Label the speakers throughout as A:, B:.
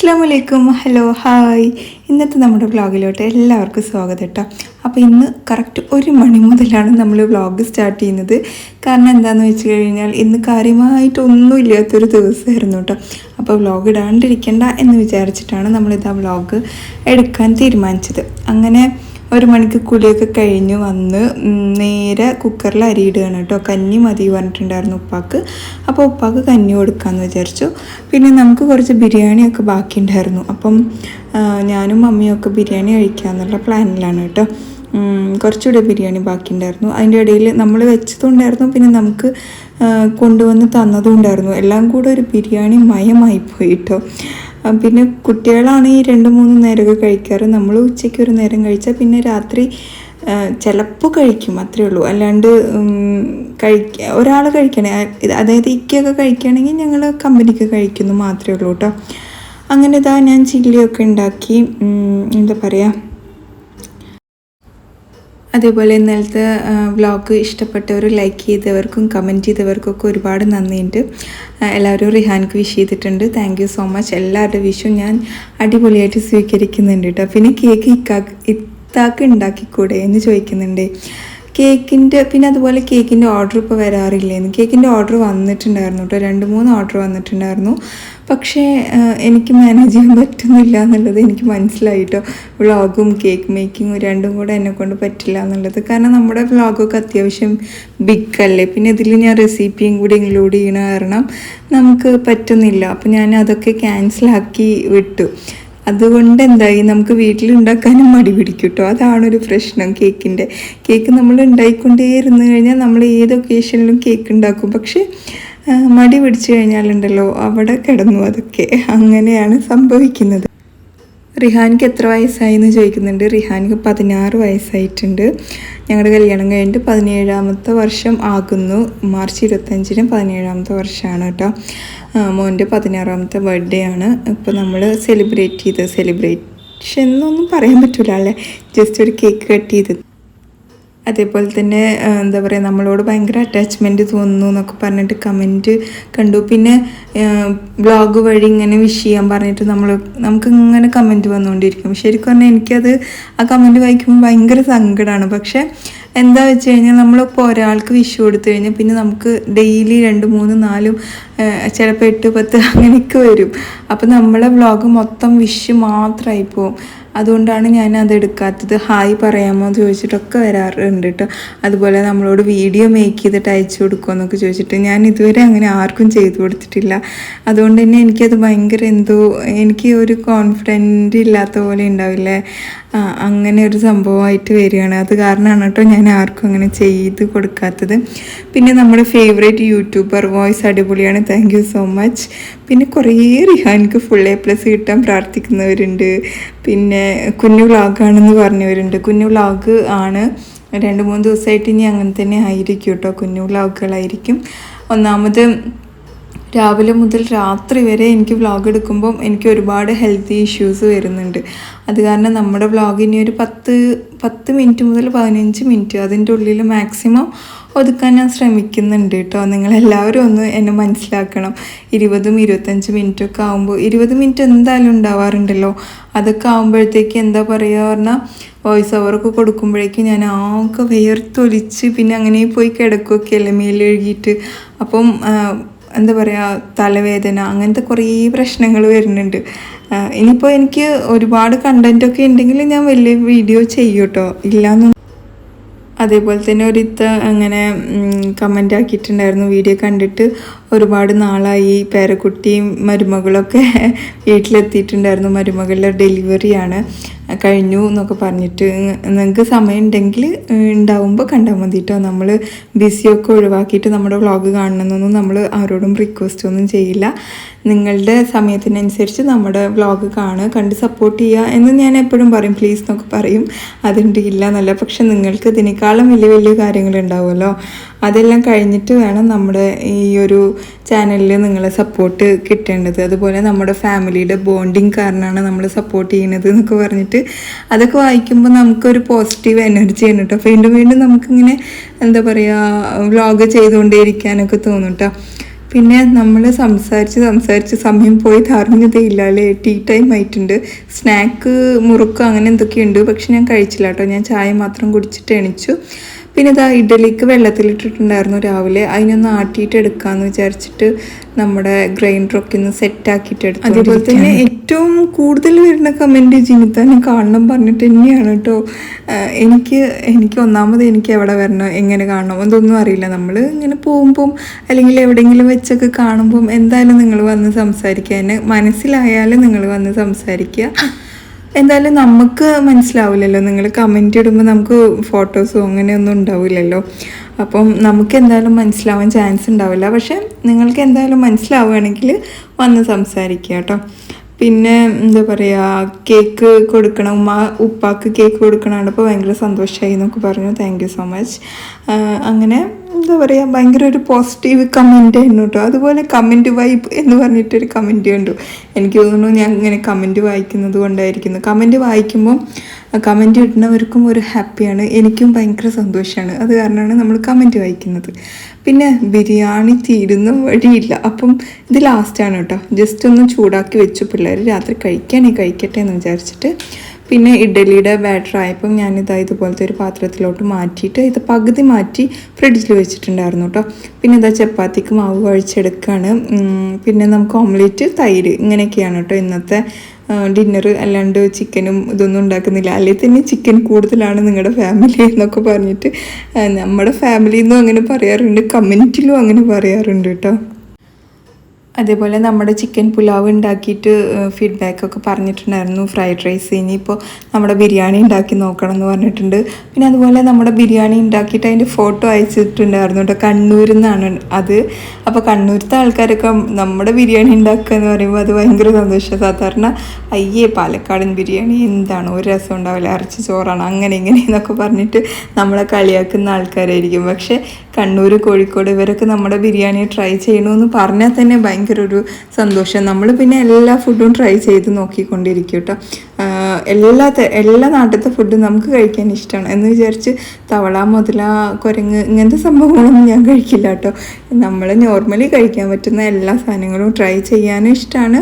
A: അസ്സാം വലൈക്കും, hello, hi. ഇന്നത്തെ നമ്മുടെ വ്ളോഗിലോട്ട് എല്ലാവർക്കും സ്വാഗതം കേട്ടോ. അപ്പോൾ ഇന്ന് കറക്റ്റ് 1 മണി മുതലാണ് നമ്മൾ വ്ളോഗ് സ്റ്റാർട്ട് ചെയ്യുന്നത്. കാരണം എന്താണെന്ന് വെച്ച് കഴിഞ്ഞാൽ ഇന്ന് കാര്യമായിട്ടൊന്നും ഇല്ലാത്തൊരു ദിവസമായിരുന്നു കേട്ടോ. അപ്പോൾ വ്ളോഗ് ഇടാണ്ടിരിക്കണ്ട എന്ന് വിചാരിച്ചിട്ടാണ് നമ്മളിതാ വ്ളോഗ് എടുക്കാൻ തീരുമാനിച്ചത്. അങ്ങനെ 1 മണിക്ക് കുളിയൊക്കെ കഴിഞ്ഞ് വന്ന് നേരെ കുക്കറിൽ അരിയിടുകയാണ് കേട്ടോ. കഞ്ഞി മതി പറഞ്ഞിട്ടുണ്ടായിരുന്നു ഉപ്പാക്ക്. അപ്പോൾ ഉപ്പാക്ക് കഞ്ഞി കൊടുക്കാമെന്ന് വിചാരിച്ചു. പിന്നെ നമുക്ക് കുറച്ച് ബിരിയാണിയൊക്കെ ബാക്കിയുണ്ടായിരുന്നു. അപ്പം ഞാനും മമ്മിയൊക്കെ ബിരിയാണി കഴിക്കാമെന്നുള്ള പ്ലാനിലാണ് കേട്ടോ. കുറച്ചുകൂടെ ബിരിയാണി ബാക്കിയുണ്ടായിരുന്നു. അതിൻ്റെ ഇടയിൽ നമ്മൾ വെച്ചതുണ്ടായിരുന്നു, പിന്നെ നമുക്ക് കൊണ്ടുവന്ന് തന്നതും ഉണ്ടായിരുന്നു. എല്ലാം കൂടെ ഒരു ബിരിയാണി മയമായിപ്പോയി കേട്ടോ. പിന്നെ കുട്ടികളാണ് ഈ 2-3 നേരമൊക്കെ കഴിക്കാറ്. നമ്മൾ ഉച്ചയ്ക്ക് ഒരു നേരം കഴിച്ചാൽ പിന്നെ രാത്രി ചിലപ്പോൾ കഴിക്കും, അത്രേ ഉള്ളൂ. അല്ലാണ്ട് ഒരാൾ കഴിക്കണേ, അതായത് ഇക്കയൊക്കെ കഴിക്കുകയാണെങ്കിൽ ഞങ്ങൾ കമ്പനിക്ക് കഴിക്കുന്നു മാത്രമേ ഉള്ളൂ കേട്ടോ. അങ്ങനെ ഇതാ ഞാൻ ചില്ലിയൊക്കെ ഉണ്ടാക്കി, എന്താ പറയുക. അതേപോലെ ഇന്നലത്തെ വ്ളോഗ് ഇഷ്ടപ്പെട്ടവർ ലൈക്ക് ചെയ്തവർക്കും കമൻറ്റ് ചെയ്തവർക്കും ഒക്കെ ഒരുപാട് നന്ദിയുണ്ട്. എല്ലാവരും റിഹാൻക്ക് വിഷ് ചെയ്തിട്ടുണ്ട്. Thank you so much. എല്ലാവരുടെ വിഷും ഞാൻ അടിപൊളിയായിട്ട് സ്വീകരിക്കുന്നുണ്ട് കേട്ടോ. പിന്നെ കേക്ക് ഇത്താക്ക് ഉണ്ടാക്കിക്കൂടെ എന്ന് ചോദിക്കുന്നുണ്ട്. പിന്നെ അതുപോലെ കേക്കിൻ്റെ ഓർഡർ ഇപ്പോൾ വരാറില്ലേന്ന്. കേക്കിൻ്റെ ഓർഡർ വന്നിട്ടുണ്ടായിരുന്നു കേട്ടോ. 2-3 ഓർഡർ വന്നിട്ടുണ്ടായിരുന്നു. പക്ഷേ എനിക്ക് മാനേജ് ചെയ്യാൻ പറ്റുന്നില്ല എന്നുള്ളത് എനിക്ക് മനസ്സിലായി കേട്ടോ. വ്ളോഗും കേക്ക് മേക്കിങ്ങും രണ്ടും കൂടെ എന്നെക്കൊണ്ട് പറ്റില്ല എന്നുള്ളത്. കാരണം നമ്മുടെ വ്ളോഗൊക്കെ അത്യാവശ്യം ബിഗ് അല്ലേ. പിന്നെ ഇതിൽ ഞാൻ റെസിപ്പിയും കൂടി ഇൻക്ലൂഡ് ചെയ്യണ കാരണം നമുക്ക് പറ്റുന്നില്ല. അപ്പോൾ ഞാൻ അതൊക്കെ ക്യാൻസലാക്കി വിട്ടു. അതുകൊണ്ട് എന്തായി, നമുക്ക് വീട്ടിലുണ്ടാക്കാനും മടി പിടിക്കും കേട്ടോ. അതാണൊരു പ്രശ്നം. കേക്ക് നമ്മൾ ഉണ്ടായിക്കൊണ്ടേ ഇരുന്ന് കഴിഞ്ഞാൽ നമ്മൾ ഏത് ഒക്കേഷനിലും കേക്ക് ഉണ്ടാക്കും. പക്ഷേ മടി പിടിച്ചു കഴിഞ്ഞാലുണ്ടല്ലോ അവിടെ കിടന്നു അതൊക്കെ. അങ്ങനെയാണ് സംഭവിക്കുന്നത്. റിഹാനിക്ക് എത്ര വയസ്സായി എന്ന് ചോദിക്കുന്നുണ്ട്. റിഹാനിക്ക് 16 വയസ്സായിട്ടുണ്ട്. ഞങ്ങളുടെ കല്യാണം കഴിഞ്ഞിട്ട് 17ാമത്തെ വർഷം ആകുന്നു. മാർച്ച് 25-ന് 17ാമത്തെ വർഷമാണ് കേട്ടോ. മോൻ്റെ 16ാമത്തെ ബർത്ത്ഡേ ആണ് ഇപ്പോൾ നമ്മൾ സെലിബ്രേഷൻ എന്നൊന്നും പറയാൻ പറ്റില്ല അല്ലേ, ജസ്റ്റ് ഒരു കേക്ക് കട്ട് ചെയ്ത്. അതേപോലെ തന്നെ എന്താ പറയുക, നമ്മളോട് ഭയങ്കര അറ്റാച്ച്മെൻറ്റ് തോന്നുന്നു എന്നൊക്കെ പറഞ്ഞിട്ട് കമൻറ്റ് കണ്ടു. പിന്നെ ബ്ലോഗ് വഴി ഇങ്ങനെ വിഷ് ചെയ്യാൻ പറഞ്ഞിട്ട് നമുക്ക് ഇങ്ങനെ കമൻറ്റ് വന്നുകൊണ്ടിരിക്കും. ശരിക്കും പറഞ്ഞാൽ എനിക്കത് ആ കമൻറ്റ് വായിക്കുമ്പോൾ ഭയങ്കര സങ്കടമാണ്. പക്ഷേ എന്താ വെച്ച് കഴിഞ്ഞാൽ നമ്മളിപ്പോൾ ഒരാൾക്ക് വിഷ് കൊടുത്തു കഴിഞ്ഞാൽ പിന്നെ നമുക്ക് ഡെയിലി 2, 3, 4 ചിലപ്പോൾ 8, 10 അങ്ങനെയൊക്കെ വരും. അപ്പോൾ നമ്മളെ വ്ളോഗ് മൊത്തം വിഷ് മാത്രമായി പോവും. അതുകൊണ്ടാണ് ഞാൻ അതെടുക്കാത്തത്. ഹായ് പറയാമോ എന്ന് ചോദിച്ചിട്ടൊക്കെ വരാറുണ്ട് കേട്ടോ. അതുപോലെ നമ്മളോട് വീഡിയോ മേക്ക് ചെയ്തിട്ട് അയച്ചു കൊടുക്കുമോ എന്നൊക്കെ ചോദിച്ചിട്ട് ഞാൻ ഇതുവരെ അങ്ങനെ ആർക്കും ചെയ്തു കൊടുത്തിട്ടില്ല. അതുകൊണ്ട് തന്നെ എനിക്കത് ഭയങ്കര എനിക്ക് ഒരു കോൺഫിഡൻറ്റ് ഇല്ലാത്ത പോലെ ഉണ്ടാവില്ലേ, അങ്ങനെ ഒരു സംഭവമായിട്ട് വരികയാണ്. അത് കാരണമാണ് കേട്ടോ ഞാൻ ആർക്കും അങ്ങനെ ചെയ്ത് കൊടുക്കാത്തത്. പിന്നെ നമ്മുടെ ഫേവറേറ്റ് യൂട്യൂബർ, വോയിസ് അടിപൊളിയാണ്, താങ്ക് യു സോ മച്ച്. പിന്നെ കുറേ റിഹാനിക്ക് ഫുൾ A+ കിട്ടാൻ പ്രാർത്ഥിക്കുന്നവരുണ്ട്. പിന്നെ കുഞ്ഞു വ്ളോഗാണെന്ന് പറഞ്ഞവരുണ്ട്. കുഞ്ഞു വ്ളോഗ് ആണ്, 2-3 ദിവസമായിട്ട് ഇനി അങ്ങനെ തന്നെ ആയിരിക്കും കേട്ടോ. കുഞ്ഞു വ്ളോഗുകളായിരിക്കും. ഒന്നാമത് രാവിലെ മുതൽ രാത്രി വരെ എനിക്ക് വ്ളോഗ് എടുക്കുമ്പം എനിക്ക് ഒരുപാട് ഹെൽത്ത് ഇഷ്യൂസ് വരുന്നുണ്ട്. അത് കാരണം നമ്മുടെ വ്ളോഗ് ഇനി ഒരു 10 മിനിറ്റ് മുതൽ 15 മിനിറ്റ് അതിൻ്റെ ഉള്ളിൽ മാക്സിമം ഒതുക്കാൻ ഞാൻ ശ്രമിക്കുന്നുണ്ട് കേട്ടോ. നിങ്ങളെല്ലാവരും ഒന്ന് എന്നെ മനസ്സിലാക്കണം. 20-25 മിനിറ്റൊക്കെ ആകുമ്പോൾ 20 മിനിറ്റ് എന്തായാലും ഉണ്ടാവാറുണ്ടല്ലോ. അതൊക്കെ ആകുമ്പോഴത്തേക്ക് എന്താ പറയുക പറഞ്ഞാൽ വോയിസ് ഓവറൊക്കെ കൊടുക്കുമ്പോഴേക്കും ഞാൻ ആകെ വിയർത്തൊലിച്ച് പിന്നെ അങ്ങനെ പോയി കിടക്കുകയൊക്കെ അല്ലേ മേലെഴുകിയിട്ട്. അപ്പം എന്താ പറയുക, തലവേദന അങ്ങനത്തെ കുറേ പ്രശ്നങ്ങൾ വരുന്നുണ്ട്. ഇനിയിപ്പോൾ എനിക്ക് ഒരുപാട് കണ്ടൻറ്റൊക്കെ ഉണ്ടെങ്കിൽ ഞാൻ വലിയ വീഡിയോ ചെയ്യും കേട്ടോ, ഇല്ലയെന്നും. അതേപോലെ തന്നെ അങ്ങനെ കമൻ്റ് ആക്കിയിട്ടുണ്ടായിരുന്നു, വീഡിയോ കണ്ടിട്ട് ഒരുപാട് നാളായി, പേരക്കുട്ടിയും മരുമകളൊക്കെ വീട്ടിലെത്തിയിട്ടുണ്ടായിരുന്നു, മരുമകളുടെ ഡെലിവറിയാണ് കഴിഞ്ഞു എന്നൊക്കെ പറഞ്ഞിട്ട്. നിങ്ങൾക്ക് സമയം ഉണ്ടെങ്കിൽ ഉണ്ടാവുമ്പോൾ കണ്ടാൽ മതി കേട്ടോ. നമ്മൾ ബിസിയൊക്കെ ഒഴിവാക്കിയിട്ട് നമ്മുടെ വ്ളോഗ് കാണണമെന്നൊന്നും നമ്മൾ ആരോടും റിക്വസ്റ്റ് ഒന്നും ചെയ്യില്ല. നിങ്ങളുടെ സമയത്തിനനുസരിച്ച് നമ്മുടെ വ്ളോഗ് കണ്ട് സപ്പോർട്ട് ചെയ്യുക എന്ന് ഞാൻ എപ്പോഴും പറയും. പ്ലീസ് എന്നൊക്കെ പറയും. അതുണ്ട് ഇല്ല എന്നല്ല, പക്ഷെ നിങ്ങൾക്ക് ഇതിനേക്കാളും വലിയ കാര്യങ്ങളുണ്ടാവുമല്ലോ. അതെല്ലാം കഴിഞ്ഞിട്ട് വേണം നമ്മുടെ ഈ ഒരു ചാനലിൽ നിങ്ങളെ സപ്പോർട്ട് കിട്ടേണ്ടത്. അതുപോലെ നമ്മുടെ ഫാമിലിയുടെ ബോണ്ടിങ് കാരണമാണ് നമ്മൾ സപ്പോർട്ട് ചെയ്യുന്നത് എന്നൊക്കെ പറഞ്ഞിട്ട് അതൊക്കെ വായിക്കുമ്പോൾ നമുക്കൊരു പോസിറ്റീവ് എനർജിയാണ് കേട്ടോ. വീണ്ടും നമുക്കിങ്ങനെ എന്താ പറയുക വ്ളോഗ് ചെയ്തുകൊണ്ടേ ഇരിക്കാനൊക്കെ തോന്നും കേട്ടോ. പിന്നെ നമ്മൾ സംസാരിച്ച് സമയം പോയത് അറിഞ്ഞതേ ഇല്ല അല്ലേ. ടീ ടൈം ആയിട്ടുണ്ട്. സ്നാക്ക് മുറുക്ക് അങ്ങനെ എന്തൊക്കെയുണ്ട്, പക്ഷെ ഞാൻ കഴിച്ചില്ല കേട്ടോ. ഞാൻ ചായ മാത്രം കുടിച്ചിട്ട് എണിച്ചു. പിന്നെ ഇതാ ഇഡലിക്ക് വെള്ളത്തിലിട്ടിട്ടുണ്ടായിരുന്നു രാവിലെ. അതിനൊന്ന് ആട്ടിയിട്ട് എടുക്കാമെന്ന് വിചാരിച്ചിട്ട് നമ്മുടെ ഗ്രൈൻഡറൊക്കെ ഒന്ന് സെറ്റാക്കിയിട്ട് എടുത്തു. അതേപോലെ തന്നെ ഏറ്റവും കൂടുതൽ വരുന്ന കമൻറ്റ് ജിനിത്താനെ കാണണം പറഞ്ഞിട്ട് തന്നെയാണ് കേട്ടോ. എനിക്ക് ഒന്നാമത് എനിക്ക് എവിടെ വരണം, എങ്ങനെ കാണണം അതൊന്നും അറിയില്ല. നമ്മൾ ഇങ്ങനെ പോകുമ്പം അല്ലെങ്കിൽ എവിടെയെങ്കിലും വെച്ചൊക്കെ കാണുമ്പം എന്തായാലും നിങ്ങൾ വന്ന് സംസാരിക്കുക. എന്നെ മനസ്സിലായാലും നിങ്ങൾ വന്ന് സംസാരിക്കുക. എന്തായാലും നമുക്ക് മനസ്സിലാവില്ലല്ലോ, നിങ്ങൾ കമൻറ്റ് ഇടുമ്പോൾ നമുക്ക് ഫോട്ടോസോ അങ്ങനെയൊന്നും ഉണ്ടാവില്ലല്ലോ. അപ്പം നമുക്ക് എന്തായാലും മനസ്സിലാവാൻ ചാൻസ് ഉണ്ടാവില്ല. പക്ഷെ നിങ്ങൾക്ക് എന്തായാലും മനസ്സിലാവുകയാണെങ്കിൽ വന്ന് സംസാരിക്കുക കേട്ടോ. പിന്നെ എന്താ പറയുക, കേക്ക് കൊടുക്കണം, ഉപ്പാക്ക് കേക്ക് കൊടുക്കണം. അപ്പോൾ ഭയങ്കര സന്തോഷമായി എന്നൊക്കെ പറഞ്ഞു. Thank you so much. അങ്ങനെ എന്താ പറയുക, ഭയങ്കര ഒരു പോസിറ്റീവ് കമൻറ്റ് ആയിരുന്നു കേട്ടോ. അതുപോലെ കമൻറ്റ് വൈബ് എന്ന് പറഞ്ഞിട്ടൊരു കമൻറ്റ് കണ്ടു. എനിക്ക് തോന്നുന്നു ഞാൻ ഇങ്ങനെ കമൻറ്റ് വായിക്കുന്നത് കൊണ്ടായിരിക്കുന്നു. കമൻറ്റ് വായിക്കുമ്പോൾ കമൻറ്റ് ഇടുന്നവർക്കും ഒരു ഹാപ്പിയാണ്, എനിക്കും ഭയങ്കര സന്തോഷമാണ്. അത് കാരണമാണ് നമ്മൾ കമൻറ്റ് വായിക്കുന്നത്. പിന്നെ ബിരിയാണി തീരുന്ന വഴിയില്ല. അപ്പം ഇത് ലാസ്റ്റാണ് കേട്ടോ. ജസ്റ്റ് ഒന്ന് ചൂടാക്കി വെച്ചു. പിള്ളേർ രാത്രി കഴിക്കട്ടെ എന്ന് വിചാരിച്ചിട്ട്. പിന്നെ ഇഡ്ഡലിയുടെ ബാറ്റർ ആയപ്പം ഇതുപോലത്തെ ഒരു പാത്രത്തിലോട്ട് മാറ്റിയിട്ട് ഇത് പകുതി മാറ്റി ഫ്രിഡ്ജിൽ വെച്ചിട്ടുണ്ടായിരുന്നു കേട്ടോ. പിന്നെ ചപ്പാത്തിക്ക് മാവ് കുഴച്ചെടുക്കുകയാണ്. പിന്നെ നമുക്ക് ഓംലേറ്റ്, തൈര്, ഇങ്ങനെയൊക്കെയാണ് കേട്ടോ ഇന്നത്തെ ഡിന്നർ. അല്ലാണ്ട് ചിക്കനും ഇതൊന്നും ഉണ്ടാക്കുന്നില്ല. അല്ലെങ്കിൽ തന്നെ ചിക്കൻ കൂടുതലാണ് നിങ്ങളുടെ ഫാമിലി എന്നൊക്കെ പറഞ്ഞിട്ട് നമ്മുടെ ഫാമിലിന്നും അങ്ങനെ പറയാറുണ്ട്, കമൻറ്റിലും അങ്ങനെ പറയാറുണ്ട് കേട്ടോ. അതേപോലെ നമ്മുടെ ചിക്കൻ പുലാവ് ഉണ്ടാക്കിയിട്ട് ഫീഡ്ബാക്കൊക്കെ പറഞ്ഞിട്ടുണ്ടായിരുന്നു. ഫ്രൈഡ് റൈസ്, ഇനിയിപ്പോൾ നമ്മുടെ ബിരിയാണി ഉണ്ടാക്കി നോക്കണം എന്ന് പറഞ്ഞിട്ടുണ്ട്. പിന്നെ അതുപോലെ നമ്മുടെ ബിരിയാണി ഉണ്ടാക്കിയിട്ട് അതിൻ്റെ ഫോട്ടോ അയച്ചിട്ടുണ്ടായിരുന്നു കേട്ടോ. കണ്ണൂരിൽ നിന്നാണ് അത്. അപ്പോൾ കണ്ണൂരത്തെ ആൾക്കാരൊക്കെ നമ്മുടെ ബിരിയാണി ഉണ്ടാക്കുക എന്ന് പറയുമ്പോൾ അത് ഭയങ്കര സന്തോഷമാണ്. സാധാരണ പാലക്കാടൻ ബിരിയാണി എന്താണ്, ഒരു രസം ഉണ്ടാവില്ല, ഇറച്ചി ചോറാണ്, അങ്ങനെ ഇങ്ങനെ എന്നൊക്കെ പറഞ്ഞിട്ട് നമ്മളെ കളിയാക്കുന്ന ആൾക്കാരായിരിക്കും. പക്ഷേ കണ്ണൂർ, കോഴിക്കോട് ഇവരൊക്കെ നമ്മുടെ ബിരിയാണി ട്രൈ ചെയ്യണമെന്ന് പറഞ്ഞാൽ തന്നെ ഭയങ്കര ഒരു സന്തോഷം. നമ്മൾ പിന്നെ എല്ലാ ഫുഡും ട്രൈ ചെയ്ത് നോക്കിക്കൊണ്ടിരിക്കും കേട്ടോ. എല്ലാ നാട്ടിലത്തെ ഫുഡും നമുക്ക് കഴിക്കാൻ ഇഷ്ടമാണ് എന്ന് വിചാരിച്ച് തവള, മുതല, കുരങ്ങ് ഇങ്ങനത്തെ സംഭവങ്ങളൊന്നും ഞാൻ കഴിക്കില്ല കേട്ടോ. നമ്മൾ നോർമലി കഴിക്കാൻ പറ്റുന്ന എല്ലാ സാധനങ്ങളും ട്രൈ ചെയ്യാനും ഇഷ്ടമാണ്,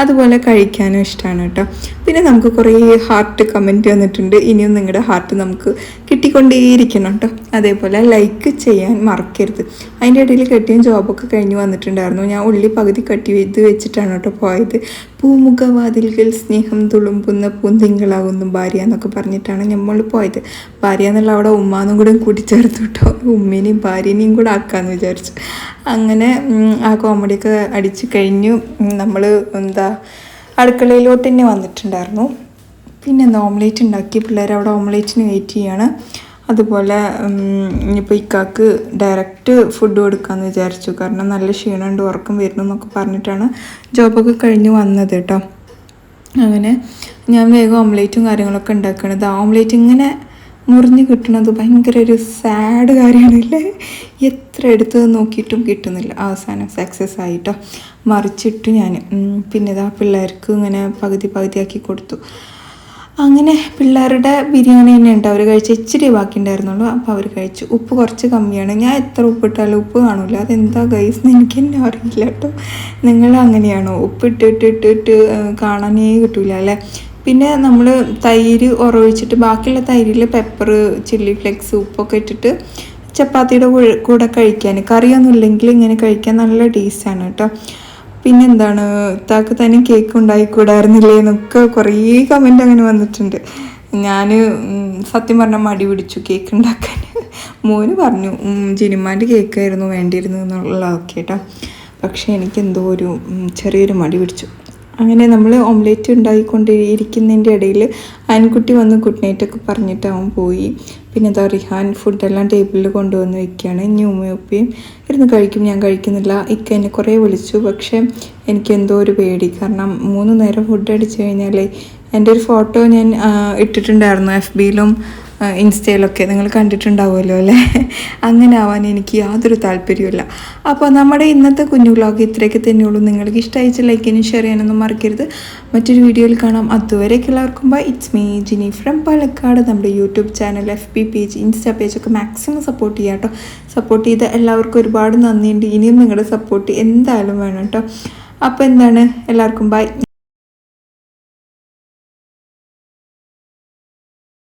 A: അതുപോലെ കഴിക്കാനും ഇഷ്ടമാണ് കേട്ടോ. പിന്നെ നമുക്ക് കുറേ ഹാർട്ട് കമൻറ്റ് വന്നിട്ടുണ്ട്. ഇനിയും നിങ്ങളുടെ ഹാർട്ട് നമുക്ക് കിട്ടിക്കൊണ്ടേയിരിക്കണം കേട്ടോ. അതേപോലെ ലൈക്ക് ചെയ്യാൻ മറക്കരുത്. അതിൻ്റെ ഇടയിൽ കെട്ടിയും ജോബൊക്കെ കഴിഞ്ഞ് വന്നിട്ടുണ്ടായിരുന്നു. ഞാൻ ഉള്ളി പകുതി കട്ടി ഇത് വെച്ചിട്ടാണ് കേട്ടോ പോയത്. പൂമുഖവാതിൽകൾ സ്നേഹം തുളുമ്പുന്ന പൂന്തിങ്കളാകുന്നു ഭാര്യ എന്നൊക്കെ പറഞ്ഞിട്ടാണ് നമ്മൾ പോയത്. ഭാര്യ എന്നുള്ള അവിടെ ഉമ്മാന്നും കൂടെ കൂട്ടിച്ചേർത്ത് കേട്ടോ. ഉമ്മേനെയും ഭാര്യനെയും കൂടെ ആക്കാമെന്ന് വിചാരിച്ചു. അങ്ങനെ ആ കോമഡിയൊക്കെ അടിച്ച് കഴിഞ്ഞു. നമ്മൾ അടുക്കളയിലോട്ട് തന്നെ വന്നിട്ടുണ്ടായിരുന്നു. പിന്നെ ഓംലേറ്റ് ഉണ്ടാക്കി. പിള്ളേർ അവിടെ ഓംലേറ്റിന് വെയിറ്റ് ചെയ്യാണ്. അതുപോലെ ഇനിയിപ്പോൾ ഇക്കാക്ക് ഡയറക്റ്റ് ഫുഡ് കൊടുക്കാമെന്ന് വിചാരിച്ചു. കാരണം നല്ല ക്ഷീണമുണ്ട്, ഉറക്കം വരുന്നു എന്നൊക്കെ പറഞ്ഞിട്ടാണ് ജോബൊക്കെ കഴിഞ്ഞ് വന്നത് കേട്ടോ. അങ്ങനെ ഞാൻ വേഗം ഓംലേറ്റും കാര്യങ്ങളൊക്കെ ഉണ്ടാക്കണത്. ഓംലേറ്റ് ഇങ്ങനെ മുറിഞ്ഞ് കിട്ടണത് ഭയങ്കര ഒരു സാഡ് കാര്യമാണല്ലേ. എത്ര എടുത്ത് നോക്കിയിട്ടും കിട്ടുന്നില്ല. അവസാനം സക്സസ് ആയിട്ടോ. മറിച്ചിട്ട് ഞാൻ പിന്നെ പിള്ളേർക്ക് ഇങ്ങനെ പകുതിയാക്കി കൊടുത്തു. അങ്ങനെ പിള്ളേരുടെ ബിരിയാണി തന്നെ ഉണ്ട്. അവർ കഴിച്ച ഇച്ചിരി ബാക്കി ഉണ്ടായിരുന്നുള്ളൂ. അപ്പോൾ അവർ കഴിച്ചു. ഉപ്പ് കുറച്ച് കമ്മിയാണ്. ഞാൻ എത്ര ഉപ്പിട്ടാലും ഉപ്പ് കാണില്ല. അതെന്താ ഗൈസ് എന്ന് എനിക്ക് തന്നെ അറിയില്ല കേട്ടോ. നിങ്ങൾ അങ്ങനെയാണോ? ഉപ്പിട്ടിട്ട് കാണാനേ കിട്ടില്ല അല്ലേ. പിന്നെ നമ്മൾ തൈര് ഉറവിച്ചിട്ട് ബാക്കിയുള്ള തൈരിൽ പെപ്പർ, ചില്ലി ഫ്ലെക്സ്, ഉപ്പൊക്കെ ഇട്ടിട്ട് ചപ്പാത്തിയുടെ കൂടെ കഴിക്കാൻ, കറിയൊന്നും ഇല്ലെങ്കിൽ ഇങ്ങനെ കഴിക്കാൻ നല്ല ടേസ്റ്റാണ് കേട്ടോ. പിന്നെന്താണ്, ഇത്താക്ക് തന്നെ കേക്ക് ഉണ്ടായിക്കൂടായിരുന്നില്ലേ എന്നൊക്കെ കുറേ കമൻറ്റ് അങ്ങനെ വന്നിട്ടുണ്ട്. ഞാൻ സത്യം പറഞ്ഞാൽ മടി പിടിച്ചു കേക്ക് ഉണ്ടാക്കാൻ. മോന് പറഞ്ഞു ജിനിമാൻ്റെ കേക്കായിരുന്നു വേണ്ടിയിരുന്നു എന്നുള്ളതൊക്കെ കേട്ടോ. പക്ഷേ എനിക്കെന്തോ ഒരു ചെറിയൊരു മടി പിടിച്ചു. അങ്ങനെ നമ്മൾ ഓംലേറ്റ് ഉണ്ടാക്കിക്കൊണ്ടിരിക്കുന്നതിൻ്റെ ഇടയിൽ ആൻകുട്ടി വന്ന് ഗുഡ് നൈറ്റൊക്കെ പറഞ്ഞിട്ട് അവൻ പോയി. പിന്നെ റിഹാൻ ഫുഡെല്ലാം ടേബിളിൽ കൊണ്ടുവന്ന് വയ്ക്കുകയാണ്. ഇനി ഉമ്മയും ഇരുന്ന് കഴിക്കും. ഞാൻ കഴിക്കുന്നില്ല. ഇക്ക എന്നെ കുറേ വിളിച്ചു. പക്ഷേ എനിക്കെന്തോ ഒരു പേടി. കാരണം 3 നേരം ഫുഡ് അടിച്ചു കഴിഞ്ഞാൽ എൻ്റെ ഒരു ഫോട്ടോ ഞാൻ ഇട്ടിട്ടുണ്ടായിരുന്നു FBയിലും ഇൻസ്റ്റയിലൊക്കെ നിങ്ങൾ കണ്ടിട്ടുണ്ടാവുമല്ലോ അല്ലേ. അങ്ങനെ ആവാൻ എനിക്ക് യാതൊരു താല്പര്യമില്ല. അപ്പോൾ നമ്മുടെ ഇന്നത്തെ കുഞ്ഞു വ്ലോഗ് ഇത്രയൊക്കെ തന്നെയുള്ളൂ. നിങ്ങൾക്ക് ഇഷ്ടമായിച്ച ലൈക്ക് ചെയ്യാനും ഷെയർ ചെയ്യാനൊന്നും മറക്കരുത്. മറ്റൊരു വീഡിയോയിൽ കാണാം. അതുവരേക്ക് എല്ലാവർക്കും bye. It's me Jini from Palakkad. നമ്മുടെ YouTube channel, FB page, insta പേജൊക്കെ മാക്സിമം സപ്പോർട്ട് ചെയ്യാം കേട്ടോ. സപ്പോർട്ട് ചെയ്ത എല്ലാവർക്കും ഒരുപാട് നന്ദിയുണ്ട്. ഇനിയും നിങ്ങളുടെ സപ്പോർട്ട് എന്തായാലും വേണം കേട്ടോ. അപ്പോൾ എന്താണ്, എല്ലാവർക്കും ബൈ.